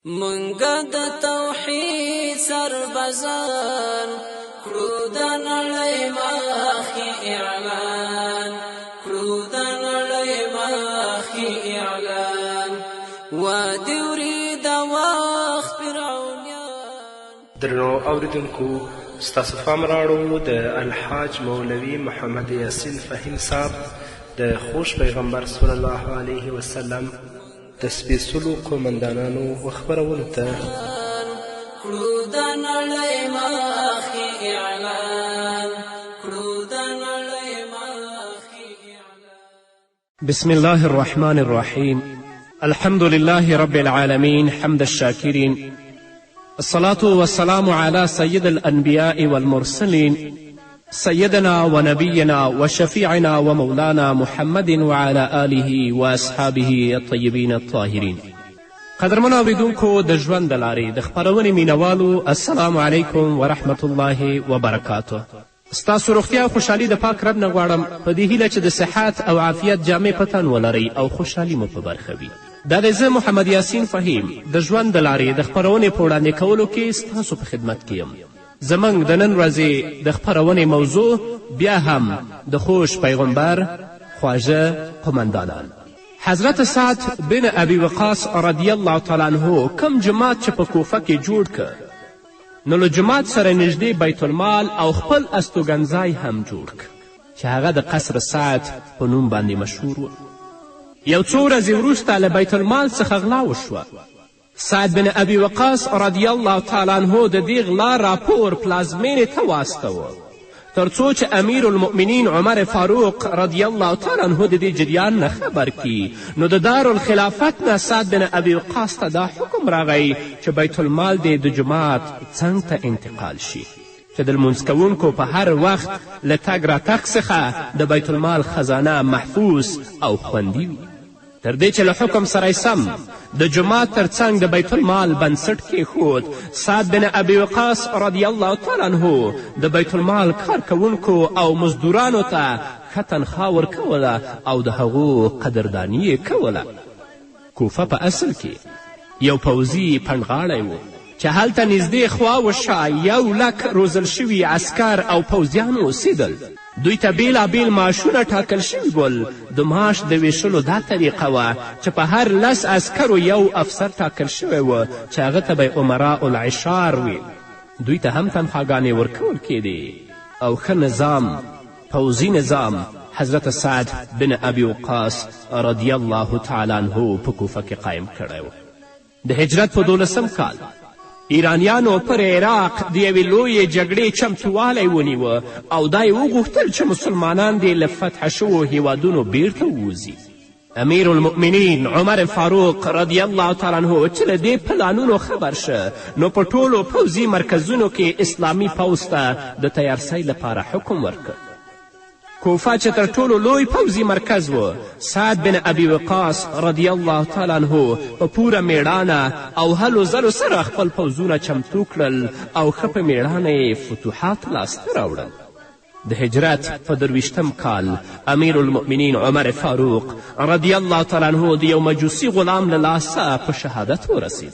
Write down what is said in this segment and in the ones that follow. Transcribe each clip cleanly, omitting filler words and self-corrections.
منګه د توحید سربازان کړو د نړۍ مخکې اعلان کړو د نړۍ مخکې اعلان وادي ورید وخت فرعونیان. درنو اوریدونکو، ستاسو پام راوړو د الحاج مولوي محمد یاسین فهیم صاحب د خوش پیغمبر صلی الله علیه وسلم د سپېڅلو قومندانانو خپرونو ته. کړو د نړۍ مخکې اعلان کړو د نړۍ مخکې اعلان. بسم الله الرحمن الرحيم. الحمد لله رب العالمين حمد الشاكرين، الصلاة والسلام على سيد الأنبياء والمرسلين سيدنا ونبينا وشفيعنا ومولانا محمد وعلى آله وأصحابه الطيبين الطاهرين. قدرمنو اوریدونکو د ژوند د لارې د خپرونې مینوالو، السلام علیکم ورحمة الله وبرکاته. ستاسو روغتیا او خوشحالي د پاک رب نه غواړم په دې هیله چې د صحت او عافیت جامې په تن ولرئ او خوشحالي مو په برخه وي. دا دی زه محمد یاسین فهیم د ژوند د لارې د خپرونې په وړاندې کولو کې ستاسو په خدمت کې یم. زموږ د نن ورځې د خپرونې موضوع بیا هم د خوش پیغمبر خواږه قمندانان. حضرت سعد بن ابي وقاص رضی الله تعالی عنه کم جماعت چې په کوفه کې جوړ که، نو له جماعت سره نږدې بیت المال او خپل استوګنځای هم جوړ که چې هغه د قصر سعد په نوم باندې مشهور و. یو څو ورځې وروسته له بیت المال څخه غلا وشوه. سعد بن ابي وقاص رضی الله تعالی عنه د دې غلا راپور پلازمینې ته واستوه تر څو چې امیر المؤمنین عمر فاروق رضی الله تعالی عنه د دې جریان نه خبر کی. نو د دارالخلافت نه سعد بن ابي وقاص ته دا حکم راغی چې بیت المال دې د جماعت څنګ ته انتقال شي چې د لمونځ کوونکو په هر وخت له تګ راتګ څخه د بیت المال خزانه محفوظ او خوندي وي. تر دې چې له حکم سره سم د جماعت تر څنګ د بیت المال بنسټ کېښود، سعد بن ابي وقاص رضی الله تعالی عنه د بیت المال کارکوونکو او مزدورانو ته ښه تنخوا ورکوله او د هغو قدرداني یې کوله. کوفه په اصل کې یو پوځي پنډغاړی و چې هلته نږدې خوا و شا 100,000 روزل شوي عسکر او پوځیان اوسېدل. دوی ته بیلابیل معاشونه ټاکل شوي ول. د معاش د ویشلو دا طریقه وه چې په هر 10 عسکرو یو افسر ټاکل شوی و چې هغه ته به امراء العشار ویل. دوی ته هم تنخواګانې ورکول کېدې او ښه نظام، پوځي نظام حضرت سعد بن ابي وقاص رضی الله تعالی عنه په کوفه کې قایم کړی و. د هجرت په 12 کال ایرانیانو پر عراق د یوې لویې جګړې چمتووالی ونیوه او دا یې وغوښتل چې مسلمانان دې له فتح شوو هیوادونو بیرته ووځي. امیر المؤمنین عمر فاروق رضی الله تعالی عنه چې له دې پلانونو خبر شه، نو په ټولو پوځي مرکزونو کې اسلامي پوځ ته د تیارسۍ لپاره حکم ورکړ. کوفه چې تر ټولو لوی پوځي مرکز و، سعد بن ابي وقاص رضی الله تعالی عنه په پوره میړانه او هلو ځلو سره خپل پوځونه چمتو کړل او ښه په میړانه یې فتوحات لاسته راوړل. د هجرت په 23 کال امیر المؤمنین عمر فاروق رضی الله تعالی عنه د یو مجوسي غلام له لاسه په شهادت ورسید.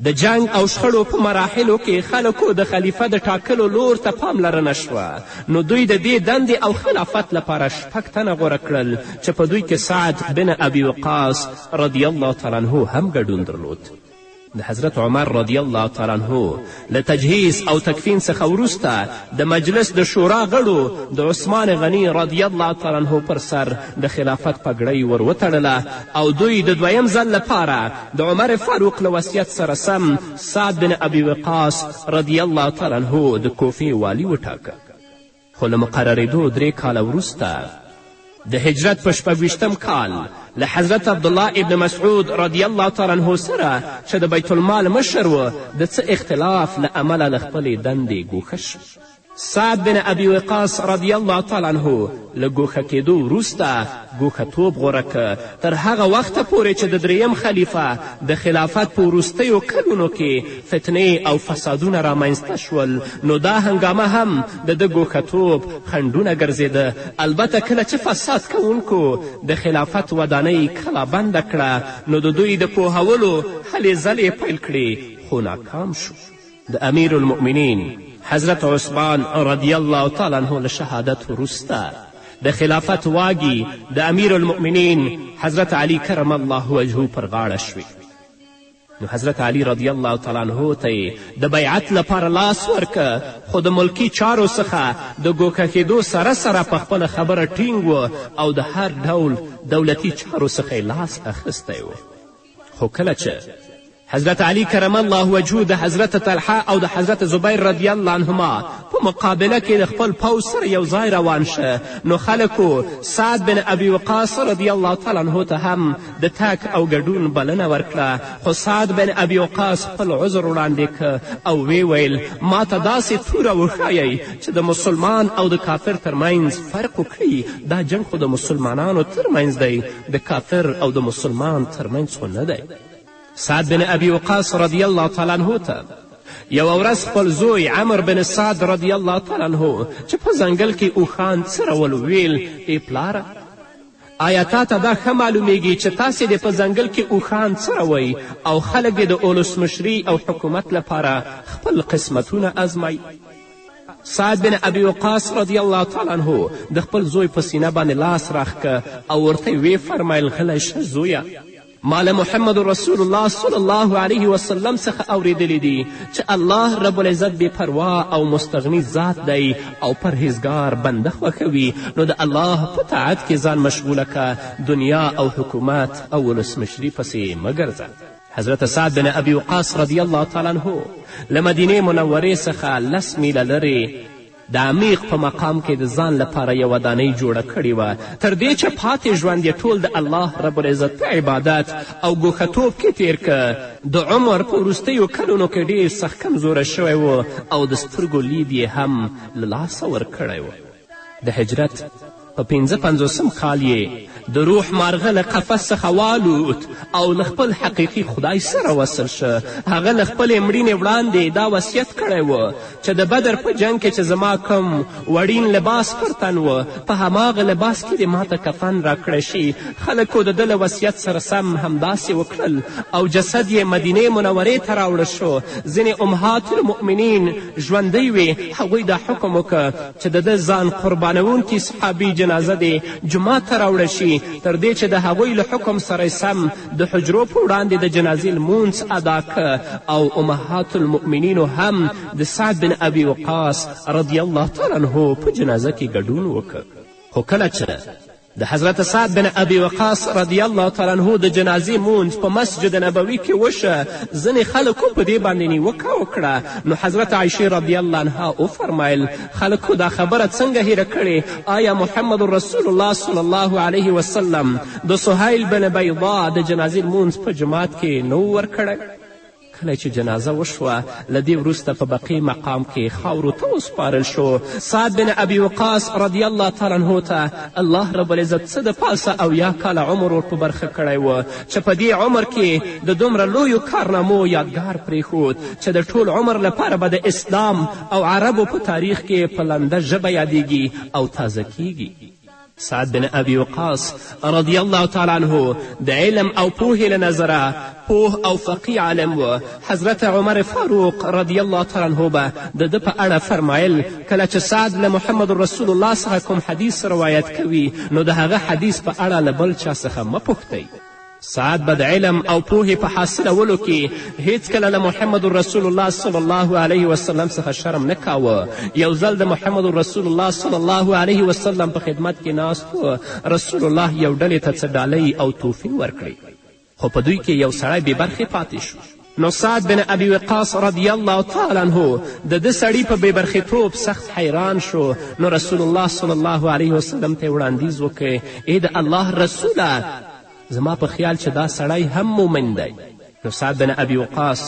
د جنگ او شخړو په مراحلو کې خلکو د خلیفه د ټاکلو لور ته پاملرنه شوه، نو دوی د دې دندې او خلافت لپاره 6 تنه غوره کړل چې په دوی کې سعد بن ابي وقاص رضی الله تعالی عنه هم ګډون درلود. د حضرت عمر رضی الله تعالی عنه له تجهیز او تکفین څخه وروسته د مجلس د شورا غړو د عثمان غني رضی الله تعالی عنه پر سر د خلافت پګړۍ ور وتړله او دوی د 2یم ځل لپاره د عمر فاروق له وصیت سره سم سعد بن ابي وقاص رضی الله تعالی عنه د کوفې والي وټاکه. خو له مقررېدو 3 کاله وروسته د هجرت په 26 کال له حضرت عبدالله ابن مسعود رضی الله تعالی عنه سره چې د بیت المال مشر و، د څه اختلاف له امله له خپلې دندې ګوښه شو. سعد بن ابي وقاص رضی الله تعالی عنه له ګوښه کېدو وروسته ګوښهتوب غوره که. تر هغه وخته پورې چې د دریم خلیفه د خلافت په وروستیو کلونو کې فتنې او فسادونه رامنځته شول، نو دا هنګامه هم د ده ګوښهتوب خنډونه ګرځېده. البته کله چې فساد کوونکو د خلافت ودانۍ کله بنده کړه، نو د دوی د پوهولو هلې ځلې پیل کړې، خو ناکام شو. د امیر المؤمنین حضرت عثمان رضی الله تعالی عنه له شهادت وروسته د خلافت واګي د امیر المؤمنین حضرت علی کرم الله وجهه پر غاړه شوې. نو حضرت علی رضی الله تعالی عنه ته یې د بیعت لپاره لاس ورکه، خو د ملکي چارو څخه د ګوښه کېدو سره سره په خپله خبره ټینګ و او د هر ډول دولتي چارو څخه یې لاس اخیستی و. خو کله چې حضرت علی کرم الله وجهه د حضرت طلحه او د حضرت زبیر رضی الله عنهما په مقابله کې د خپل پوځ سره یو ځای روان شه، نو خلکو سعد بن ابي وقاص رضی الله تعالی عنه ته هم د تګ او ګډون بلنه ورکړه. خو سعد بن ابي وقاص خپل عذر وړاندې که او وی ویل ما ته داسې توره وښایئ چې د مسلمان او د کافر ترمنځ فرق وکړي. دا جنګ خو د مسلمانانو ترمنځ دی، د کافر او د مسلمان ترمنځ خو نه دی. سعد بن ابي وقاص رضی الله تعالی عنه ته یوه ورځ خپل زوی عمر بن سعد رضی الله تعالی عنه چې په ځنګل کې اوښان څرول ویل ای پلاره، آیا تا ته دا ښه معلومیږي چې تاسې د په ځنګل کې اوښان څروئ او خلک د اولسمشري او حکومت لپاره خپل قسمتونه ازمایي؟ سعد بن ابي وقاص رضی الله تعالی عنه د خپل زوی په سینه باندې لاس راښکه او ورته ویې فرمیل غلی شه زویه، ما له محمد رسول الله صلی الله علیه وسلم څخه اوریدلی دي چې الله رب العزت بې پروا او مستغني ذات دی او پرهیزګار بنده خوښوي، نو د الله په طاعت کې ځان مشغوله که، دنیا او حکومت او ولسمشري پسې مه ګرځه. حضرت سعد بن ابي وقاص رضی الله تعالی عنه له مدینې منورې څخه 10 میله لرې د عمیق په مقام کې د ځان لپاره یوه ودانۍ جوړه کړې وه، تر دې چې پاتې ژوند یې ټول د الله رب العزت په عبادت او ګوښهتوب کې تیر که. د عمر په وروستیو کلونو کې ډېر سخت کمزوره شوی و او د سترګو لید یې هم له لاسه ورکړی و. د هجرت په 55 کال یې د روح مارغه له قفس څخه والوت او له خپل حقیقي خدای سره وصل شه. هغه له خپلې مړینې وړاندې دا وصیت کړی و چې د بدر په جنګ کې چې زما کوم وړین لباس پر تن و، په هماغه لباس کې دې ماته کفن راکړی شي. خلکو د ده له وصیت سره سم همداسې وکړل او جسد یې مدینې منورې ته راوړل شو. ځینې امهات المؤمنین ژوندی وې، هغوی دا حکم وکړه چې د ده ځان قربانوونکي صحابي جنازه دې جومات ته راوړل شي، تر دې چې د هغوی له حکم سره سم د حجرو په وړاندې د جنازې لمونځ ادا که. او امهات المؤمنینو هم د سعد بن ابي وقاص رضی الله تعالی عنه په جنازه کې ګډون وکړ. خو کله چې د حضرت سعد بن ابي وقاص رضی الله تعالی عنه د جنازې مونځ په مسجد نبوي کې وشه، ځینې خلکو په دې باندې نیوکه وکړه. نو حضرت عایشې رضی الله عنها وفرمیل خلکو دا خبره څنګه هیره کړې؟ آیا محمد رسول الله صلی الله علیه وسلم د سهیل بن بیضا د جنازې لمونځ په جماعت کې نو ورکړی؟ کله چې جنازه وشوه له دې وروسته په بقیع مقام کې خاورو ته وسپارل شو. سعد بن ابي وقاص رضی الله تعالی عنه ته الله رب العزت څه د پاسه 80 کاله عمر ور په برخه کړی و چې په دې عمر کې د دومره لویو کارنامو یادګار پرېښود چې د ټول عمر لپاره به د اسلام او عربو په تاریخ کې په لنده ژبه یادیږي او تازه کیږي. سعد بن ابي وقاص رضی الله تعالی عنه د علم او پوهې له نظره پوه او فقیه عالم و. حضرت عمر فاروق رضی الله تعالی عنه به د ده په اړه فرمایل کله چې سعد له محمد رسول الله څخه کوم حدیث روایت کوي نو د هغه حدیث په اړه له بل چا څخه مه پوښتئ. سعد به د علم او پوهې په حاصلولو کې هیڅکله له محمد رسول الله صلی الله علیه وسلم څخه شرم نه کاوه. یو ځل د محمد رسول الله صلی الله علیه وسلم په خدمت کې ناست و. رسول الله یو ډلې ته څه ډالۍ او تحفې ورکړې، خو په دوی کې یو سړی بې برخې پاتې شو. نو سعد بن ابي وقاص رضی الله تعالی عنه د ده سړي په بې برخېتوب سخت حیران شو. نو رسول الله صلی الله علیه وسلم ته یې وړاندیز وکړ، ای د الله رسوله زما په خیال چې دا سړی هم مومن دی. نو سعد بن ابي وقاص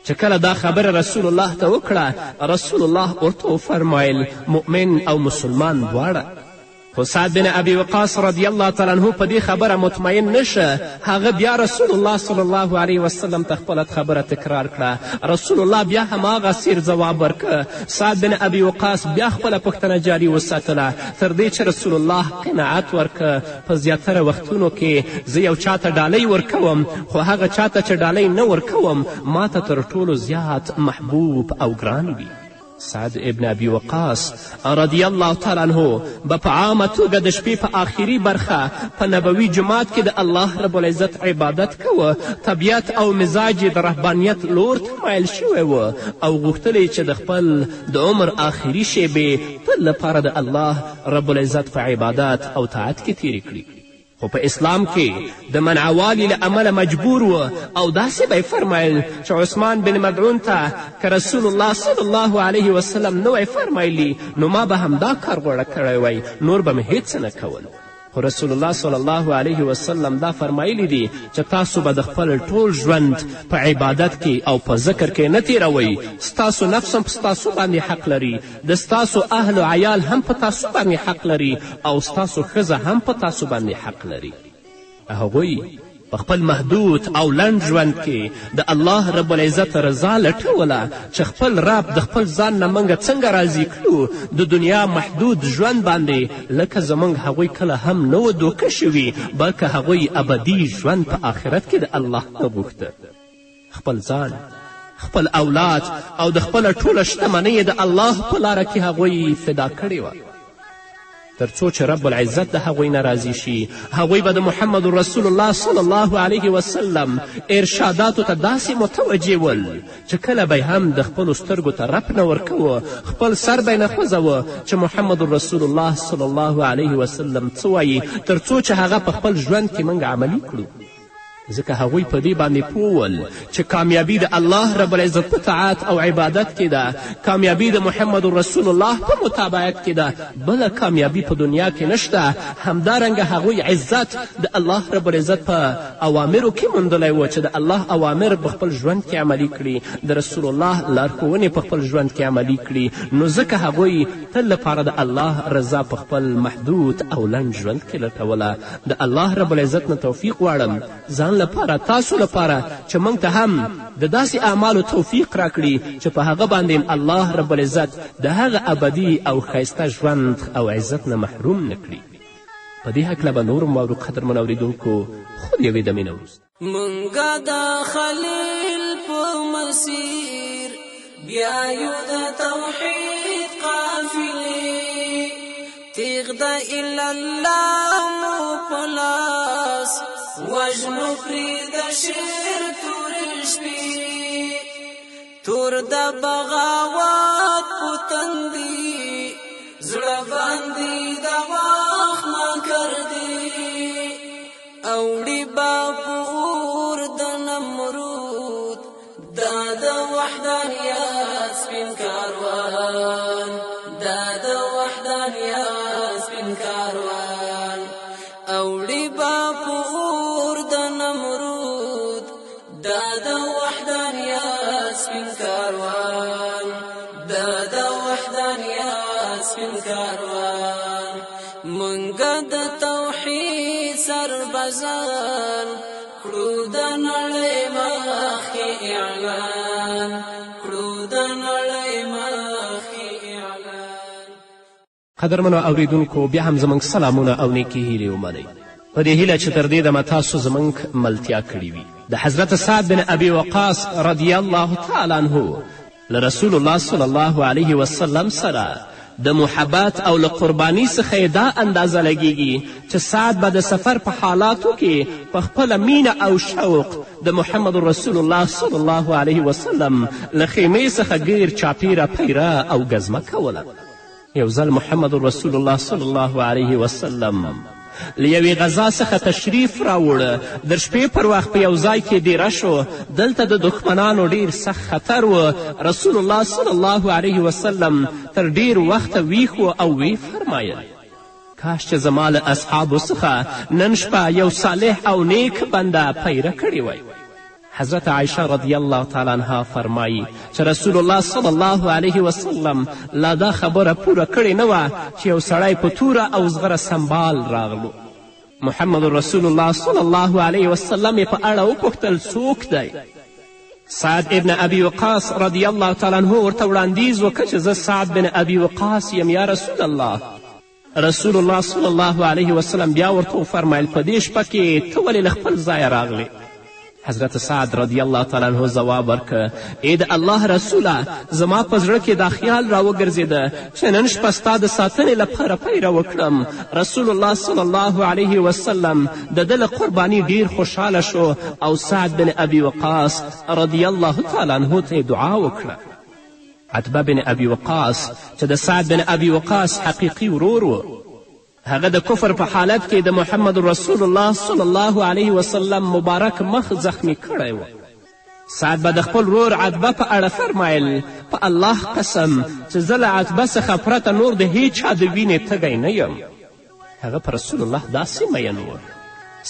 چې کله دا خبره رسول الله ته وکړه رسول الله ورته وفرمایل مؤمن او مسلمان دواړه. خو سعد بن ابي وقاص رضی الله تعالی عنه په دې خبره مطمئن نشه. هغه بیا رسول الله صلی الله علیه وسلم ته خپله خبره تکرار کړه. رسول الله بیا هماغه سیر ځواب ورکه. سعد بن ابي وقاص بیا خپله پوښتنه جاري وساتله تر دې چې رسول الله قناعت ورکه. په زیاتره وختونو کې زه یو چاته ډالۍ ورکوم، خو هغه چاته چې ډالۍ نه ورکوم ما ته تر ټولو زیات محبوب او ګران وي. سعد ابن ابي وقاص رضی الله تعالی عنه به په عامه توګه د شپې په آخري برخه په نبوي جماعت کې د الله رب العزت عبادت کوه. طبیعت او مزاج د رهبانیت لور ته مایل شوی و او غوښتل چې د خپل د عمر آخري شیبې تل لپاره د الله رب العزت په عبادت او طاعت کې تیرې کړي. خو په اسلام کې د منعوالي له امله مجبور و او داسې به یې فرمایل چې عثمان بن مدعون ته که رسول الله صلی الله علیه وسلم نه وی فرمایلی نو ما به همدا کار غوره کړی وی، نور به مې هیڅ نه کول. خو رسول الله صلی الله علیه وسلم دا فرمایلی دی چې تاسو به د خپل ټول ژوند په عبادت کې او په ذکر کې نه تیروئ. ستاسو نفس هم په ستاسو باندې حق لري، د ستاسو اهل و عیال هم په تاسو باندې حق لري او ستاسو ښځه هم په تاسو باندې حق لري. هغوی په خپل محدود او لنډ ژوند کې د الله رب العزت رضا لټوله چې خپل رب د خپل ځان نه موږ څنګه راضي کړو د دنیا محدود ژوند باندې، لکه زموږ هغوی کله هم نه و دوکه شوي بلکې هغوی ابدي ژوند په آخرت کې د الله نه غوښته. خپل ځان، خپل اولاد او د خپله ټوله شتمنۍ د الله په لاره کې هغوی فدا کړې وه تر څو چې رب العزت د هغوی نه راضي شي. هغوی به د محمد رسول الله صلی الله علیه وسلم ارشاداتو ته داسې متوجه ول چې کله به هم د خپلو سترګو ته رپ نه ورکوه، خپل سر به یې نه خوځوه چې محمد رسول الله صلی الله علیه وسلم څه وایي تر څو چې هغه په خپل ژوند کې موږ عملي کړو. ځکه هغوی په دې باندې پوه ول چې کامیابي د الله رب العزت په طاعت او عبادت کې ده، کامیابي د محمد رسول الله په متابعت کې ده، بله کامیابي په دنیا کې نشته. همدارنګه هغوی عزت د الله رب العزت په اوامرو کې موندلی و چې د الله اوامر په خپل ژوند کې عملي کړي، د رسول الله لارښوونې په خپل ژوند کې عملي کړي. نو ځکه هغوی تل لپاره د الله رضا په خپل محدود او لنډ ژوند کې لټوله. د الله رب العزت نه توفیق غواړم ځان لپاره، تاسو لپاره، چې موږ ته هم د داسې اعمالو توفیق راکړي چې په هغه باندې الله رب العزت د هغه ابدي او ښایسته ژوند او عزت نه محروم نه کړي. په دې هکله به نور هم واورو قدرمن اورېدونکو خو د یوې دمې نه وروسته. مونږه د خلیل په مسیر بیا یو د توحید قافلې تیغ د الا الله مو په لاس وجنو پری د شیر تور شپی تور د بغاوت پتندی زړه باندې د واخ ما کردی اوړي باپور د نمرود دا د وحدانیت سپین کاروان دا د وحدانیت سپین کاروان اوړي باپور د نمرود دا د وحدانیت سپین کاروان دا د وحدانیت سپین کاروان مونږه د توحید سربازان کړو د نړۍ مخې اعلان کړو د نړۍ مخې اعلان. قدرمنو اوریدونکو بیا هم زموږ سلامونه او نیکې هیلې ومنئ په دې هیله چې تر دې دمه تاسو زموږ ملتیا کړې وي. د حضرت سعد بن ابي وقاص رضی الله تعالی عنه له رسول الله صلی الله علیه وسلم سره د محبت او له قربانی څخه یې دا اندازه لګیږي چې سعد به د سفر په حالاتو کې په خپله مینه او شوق د محمد رسول الله صلی الله علیه وسلم له خیمې څخه غیر چاپیره پیره او ګزمه کوله. یو ځل محمد رسول الله صلی الله علیه وسلم له یوې غذا څخه تشریف راوړه. د شپې پر وخت په یو ځای کې دیره شو. دلته د دښمنانو ډیر سخت خطر و. رسول الله صلی الله علیه وسلم تر ډیر وخته ویښ و او وی فرمایل کاش چې زما له اصحابو څخه نن شپه یو صالح او نیک بنده پیره کړې وی. حضرت عایشه رضی الله تعالی عنها فرمایي چې رسول الله صلی الله علیه وسلم لا دا خبره پوره کړې نه وه چې یو سړی په توره او زغره سنبال راغلو. محمد رسول الله صلی الله علیه وسلم یې په اړه وپوښتل څوک دی؟ سعد ابن ابي وقاص رضی الله تعالی عنه ورته وړاندیز وکړه چې زه سعد بن ابي وقاص یم یا رسول الله. رسول الله صلی الله علیه وسلم بیا ورته وفرمیل په دې شپه کې ته ولې له خپل ځایه راغلې؟ حضرت سعد رضی الله تعالی عنه ځواب ورکړه ای د الله رسوله زما په زړه کې دا خیال راوګرځېده چې نن شپه ستا د ساتنې لپاره پیره وکړم. رسول الله صلی الله علیه وسلم د ده له قرباني ډیر خوشحاله شو او سعد بن ابي وقاص رضی الله تعالی عنه ته دعا وکړه. عتبه بن ابي وقاص چې د سعد بن ابي وقاص حقیقي ورور و، هغه د کفر په حالت کې د محمد رسول الله صلی الله علیه وسلم مبارک مخ زخمی کړی و. سعد به د خپل ورور عتبه په اړه فرمایل په الله قسم چې زه له عتبه څخه پرته نور د هیچ چا د وینې تږی نه یم. هغه په رسول الله داسې مین و.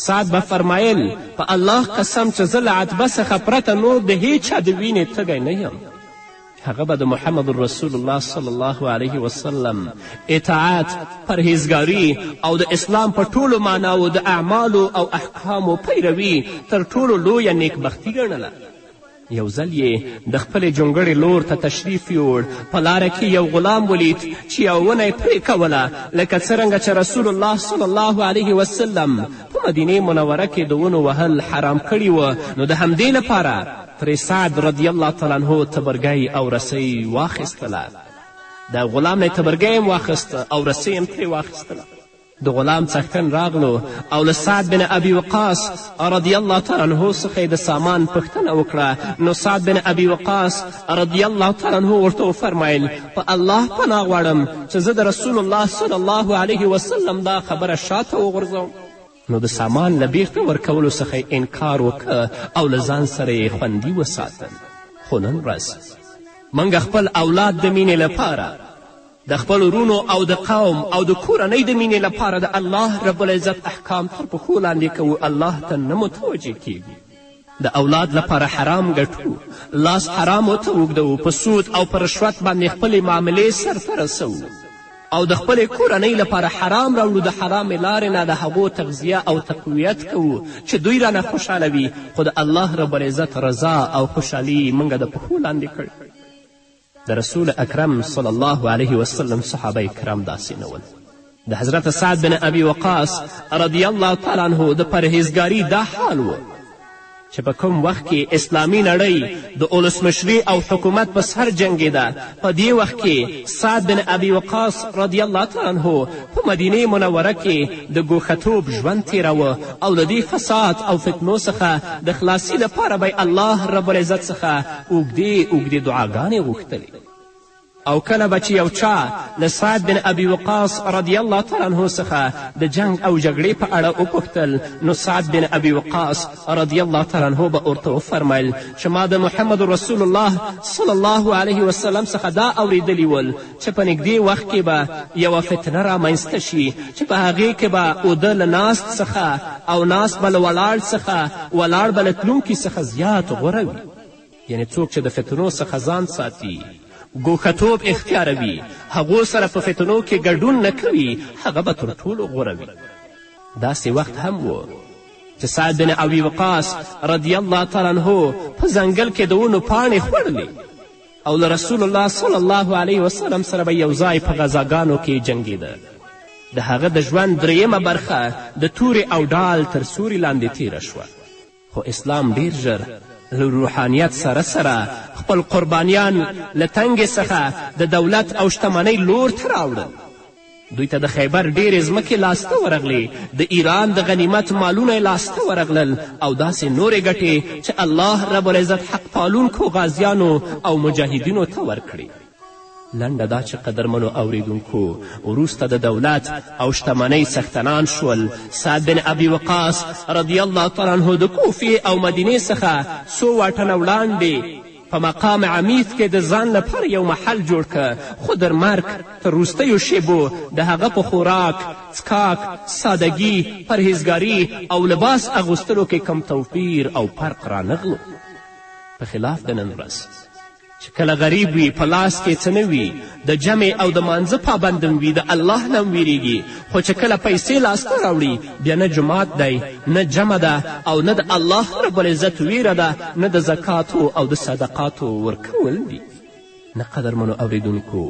سعد به فرمایل په الله قسم چې زه له عتبه څخه پرته نور د هیچ چا د وینې تږی نه یم. هغه به د محمد رسول الله صلی الله علیه وسلم اطاعت، پرهیزګاري او د اسلام په ټولو معناو د اعمالو او احکامو پیروي تر ټولو لویه نیکبختي ګڼله. یو ځل یې د خپلې جونګړې لور ته تشریف یوړ. په لاره کې یو غلام ولید چې یو ونه یې پرې کوله لکه څرنګه چې رسول الله صلی الله علیه وسلم په مدینې منوره کې د ونو وهل حرام کړي وه، نو د همدې لپاره ترې سعد رضی الله تعالی عنه تبرګی او رسۍ واخیستله. د غلام نه یې تبرګی هم واخیسته او رسۍ هم ترې واخیستله. د غلام څښتن راغلو او له سعد بن ابي وقاص رضی الله تعالی عنه څخه یې د سامان پوښتنه وکړه. نو سعد بن ابي وقاص رضی الله تعالی عنه ورته وفرمیل په الله پناه غواړم چې زه د رسول الله صلی الله علیه وسلم دا خبره شاته وغورځوم. نو د سامان له بیرته ورکولو څخه انکار وکړه او له ځان سره یې خوندي وساتل. خو نن ورځ موږ خپل اولاد د مینې لپاره، د خپل ورونو او د قوم او د کورنۍ د مینې لپاره د الله رب العزت احکام تر پښو لاندې کوو، الله ته نه متوجه کیږو. د اولاد لپاره حرام ګټو، لاس حرامو ته اوږدوو، په سود او په رشوت باندې خپلې معاملې سرته رسوو او د خپلې کورنۍ لپاره حرام راوړو. د حرامې لارې نه د هغو تغذیه او تقویت کوو چې دوی رانه خوشحاله وي، خو د الله رب العزت رضا او خوشحالي موږ د پښو لاندې کړ. د رسول اکرم صلی الله علیه وسلم صحابه کرام داسې نه ول. د حضرت سعد بن ابي وقاص رضی الله تعالی عنه د پرهیزګاري دا حال و چې په کوم وخت کې اسلامي نړۍ د اولسمشري او حکومت په سر جنګېده، په دې وخت کې سعد بن ابي وقاص رضی الله تعالی عنه په مدینې منوره کې د ګوښتوب ژوند تېراوه او له دې فساد او فتنو څخه د خلاصي لپاره به الله رب العزت څخه اوږدې دعاګانې غوښتلې. او کله به چې یو چا له سعد بن ابي وقاص رضی الله تعالی عنه څخه د جنگ او جګړې په اړه وپوښتل، نو سعد بن ابي وقاص رضی الله تعالی عنه به ورته وفرمیل چې ما د محمد رسول الله صلی الله علیه وسلم څخه دا اوریدلي ول چې په نږدې وخت کې به یوه فتنه رامنځته شي چې په هغې کې به اوده له ناست څخه او ناست به له ولاړ څخه، ولاړ به له تلونکي څخه زیات غوره وي. یعنې څوک چې د فتنو څخه ځان ساتي، ګوښتوب اختیاروي، هغو سره په فتنو کې ګډون نه کوي، هغه به تر ټولو غوره وي. داسې وخت هم و چې سعد بن ابي وقاص رضی الله تعالی عنه په ځنګل کې د ونو پاڼې خوړلې او له رسول الله صلی الله علیه وسلم سره به یو ځای په غذاګانو کې جنګېده. د هغه د ژوند دریمه برخه د تورې او ډال تر سوري لاندې تیره شوه. خو اسلام ډیر ژر له روحانیت سره خپل قربانیان له تنګې څخه د دولت او شتمنۍ لور ته راوړل. دوی ته د خیبر ډېرې ځمکې لاسته ورغلې، د ایران د غنیمت مالونه یې لاسته ورغلل او داسې نورې ګټې چې الله رب العزت حق پالونکو غازیانو او مجاهدینو ته ورکړي. لنډه دا چې قدرمنو اوریدونکو وروسته د دولت او شتمنۍ څښتنان شول. سعد بن ابي وقاص رضی الله تعالی عنه د کوفې او مدینې څخه څو واټنه وړاندې په مقام عمید کې د ځان لپاره یو محل جوړ که خو در مرګ تر وروستیو شیبو د هغه په خوراک څکاک سادگی پرهیزګاري او لباس اغوستلو کې کم توپیر او فرق رانغلو په خلاف د نن ورځ چې کله غریب وي په لاس کې څه نه وي د جمع او د مانځه پابندم وي د الله نه هم ویریږي خو چې کله پیسې لاسته راوړي بیا نه جماعت دی نه جمع ده او نه د الله رب العزت ویره ده نه د زکاتو او د صدقاتو ورکول دي نه قدرمنو اوریدونکو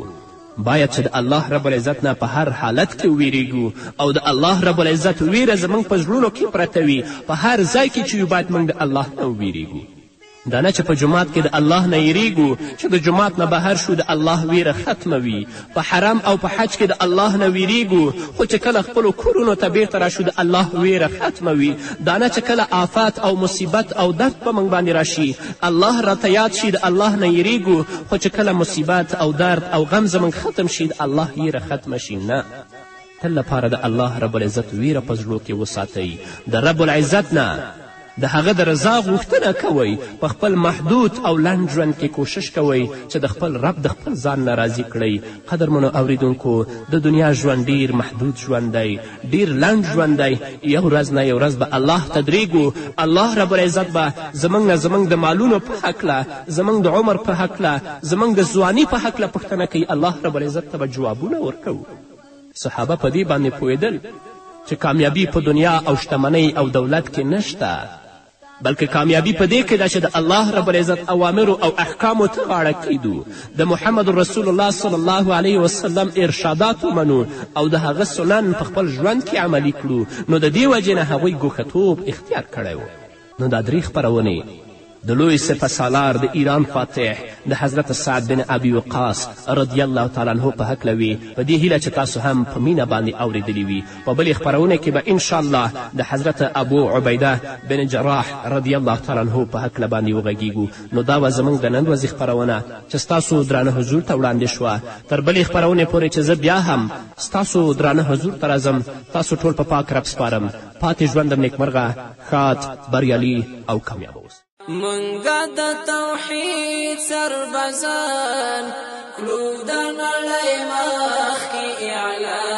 باید چې د الله رب العزت نه په هر حالت کې ویریږو او د الله رب العزت ویره زموږ په زړونو کې پرته وي په هر ځای کې چې باید موږ د الله نه وویریږو دا نه چې په جماعت کې د الله نه یریږو چې د جماعت نه بهر شو د الله ویره ختمه وي په حرم او په حج کې د الله نه ویریږو خو چې کله خپلو کورونو ته بیرته راشو د الله ویره ختمه وي دا نه چې کله آفات او مصیبت او درد په موږ باندې راشي الله راته یاد شي د الله نه یریږو خو چې کله مصیبت او درد او غم زموږ ختم شي د الله ویره ختمه شي نه تل لپاره د الله رب العزت ویره په زړو کې وساتئ د رب العزت نه د هغه د رضا غوښتنه کوئ په خپل محدود او لنډ ژوند کې کوشش کوئ چې د خپل رب د خپل ځان نه راضي کړئ قدرمنو اوریدونکو د دنیا ژوند ډیر محدود ژوند دی ډیر لنډ ژوند دی یو ورځ نه یو ورځ به الله تدریږو الله رب العزت به زموږ نه زموږ د مالونو په هکله زموږ د عمر په هکله زموږ د ځواني په هکله پوښتنه کوي الله رب العزت ته به جوابونه ورکوو صحابه په دې باندې پوهېدل چې کامیابي په دنیا او شتمنۍ او دولت کې نشته بلکې کامیابي په دې کې ده چې د الله رب العزت اوامرو او احکامو ته غاړه کیدو د محمد رسول الله صلی الله علیه وسلم ارشادات ومنو او د هغه سنن په خپل ژوند کې عملي کړو نو د دې وجې نه هغوی ګوښتوب اختیار کړی و نو دا درې خپرونې د لوی سپه سالار د ایران فاتح د حضرت سعد بن ابي وقاص رضی الله تعالی عنه په هکله وي په دې هیله چې تاسو هم په مینه باندې اورېدلي وي په بلې خپرونه کې به انشاءالله د حضرت ابو عبیده بن جراح رضی الله تعالی عنه په هکله باندې وغږیږو نو دا به زموږ د نن ورځې خپرونه چې ستاسو درانه حضور ته وړاندې شوه تر بلې خپرونې پورې چې زه بیا هم ستاسو درانه حضور ته راځم تاسو ټول په پاک رب سپارم پاتې ژوندم نیکمرغه ښاد بریالي او کامیابه اوسئ منګه د توحید سربازان کلو د نړۍ مخکې اعلان